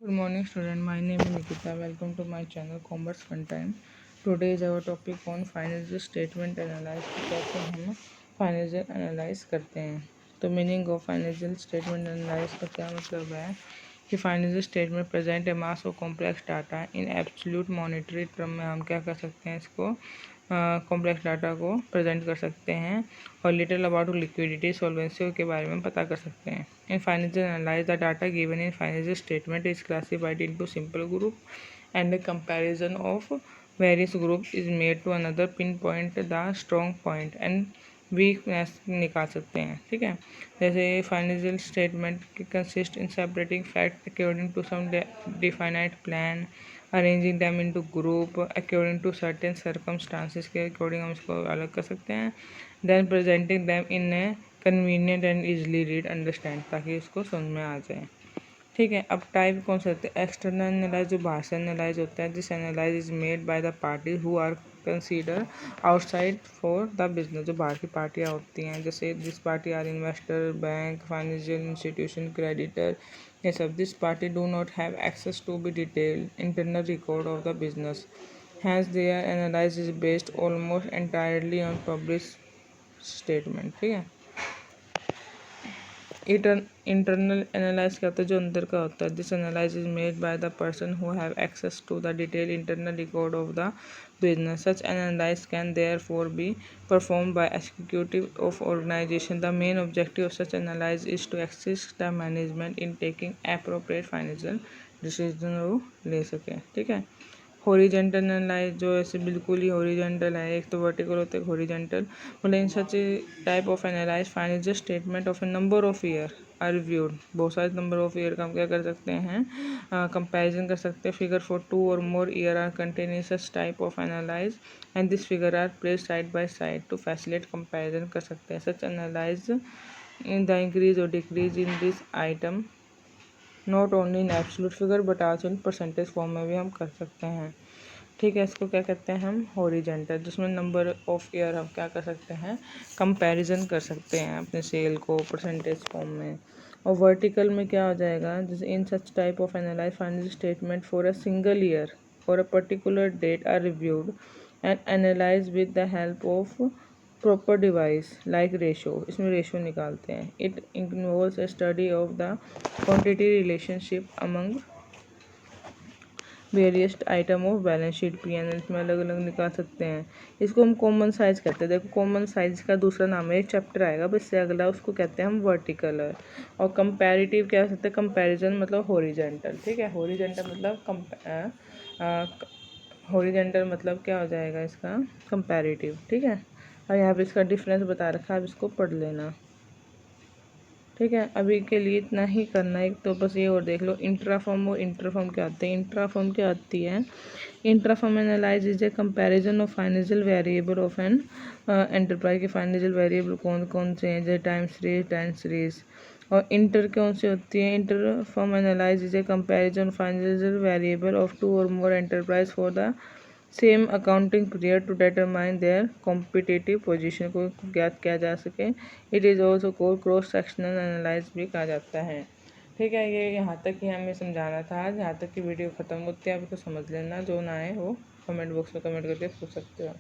Good morning student, my name is Nikita. Welcome to my channel Commerce Fun Time. Today is our topic on financial statement analyze. तो कैसे हम financial analyse करते हैं। तो meaning of financial statement analyse का क्या मतलब है कि financial statement present A mass of complex data in absolute monetary term में हम क्या कर सकते हैं, इसको कॉम्प्लेक्स डाटा को प्रेजेंट कर सकते हैं और लिटिल अबाउट लिक्विडिटी सॉल्वेंसी के बारे में पता कर सकते हैं। In financial analyse the data given in financial statement is classified into simple group and the comparison of various group is made to another pin point the strong point and weakness निकाल सकते हैं। ठीक है, जैसे financial statement consist in separating fact according to some definite plan, arranging them into group according to certain circumstances के according हम इसको अलग कर सकते हैं। Then presenting them in A convenient and easily read understand, ताकि इसको समझ में आ जाए। ठीक है, अब टाइप कौन से होते हैं। एक्सटर्नल एनालाइज जो बाहर से एनालाइज होता है, this analyse is made by the party who are consider outside for the business. जो बाहर की पार्टियाँ होती हैं, जैसे this party are investor, bank, financial institution, creditor, ये सब। This party do not have access to the detailed internal record of the business, hence their analyse is based almost entirely on publish statement. ठीक है, internal analyse क्या होता है, जो अंदर का होता है। This analyse is made by the person who have access to the detail internal record of the business. Such analyse can therefore be perform by executive of organisation. The main objective of such analyse is to assist the management in taking appropriate financial decision वो ले सके। ठीक है, horizontal analyse जो ऐसे बिल्कुल ही horizontal है, एक तो वर्टिकल होता है, हॉरिजेंटल। मतलब in such type of analyse financial statement of a number of year are reviewed. बहुत सारे नंबर ऑफ ईयर का हम क्या कर सकते हैं, कंपैरिजन कर सकते हैं। फिगर फॉर 2 और more year are contain in such type of analyse and this figure are place side by side to facilitate comparison कर सकते हैं। Such analyse in the increase or decrease in this item not only in absolute figure but also in percentage form में भी हम कर सकते हैं। ठीक है, इसको क्या कहते हैं हम, हॉरिजेंटल, जिसमें नंबर ऑफ ईयर हम क्या कर सकते हैं, कंपैरिजन कर सकते हैं अपने सेल को परसेंटेज फॉर्म में। और वर्टिकल में क्या हो जाएगा, जैसे in such type of analyse financial statement for a single year और a particular date are reviewed and analyse with the help of proper device like ratio. इसमें रेशो निकालते हैं। It involves a study of the quantity relationship among various item of balance sheet P&L में अलग अलग निकाल सकते हैं। इसको हम कॉमन साइज कहते हैं। देखो, कॉमन साइज का दूसरा नाम है, चैप्टर आएगा बस से अगला, उसको कहते हैं हम वर्टिकल। और कंपैरेटिव क्या हो सकता है, कंपैरिजन मतलब हॉरिजेंटल। ठीक है, हॉरिजेंटल मतलब हॉरिजेंटल मतलब क्या हो जाएगा इसका, कंपैरेटिव। ठीक है, और यहाँ पे इसका डिफरेंस बता रखा है, आप इसको पढ़ लेना। ठीक है, अभी के लिए इतना ही करना है। तो बस ये और देख लो, इंट्राफॉर्म और इंटरफॉर्म क्या आते हैं। इंट्राफॉर्म क्या आती है, intrafirm analyse is a comparison of financial variable of an enterprise के फाइनेंशियल वेरिएबल कौन कौन से हैं, जैसे टाइम सीरीज। और इंटर कौन सी होती है, interfirm analyse is a comparison financial variable of 2 और more enterprise for the same accounting period to determine their competitive position को ज्ञात किया जा सके। It is also called cross sectional analyse भी कहा जाता है। ठीक है, ये यहाँ तक ही हमें समझाना था आज। यहाँ तक की वीडियो ख़त्म होती है, आप इसको समझ लेना। जो ना आए वो कमेंट बॉक्स में कमेंट करके पूछ सकते हो।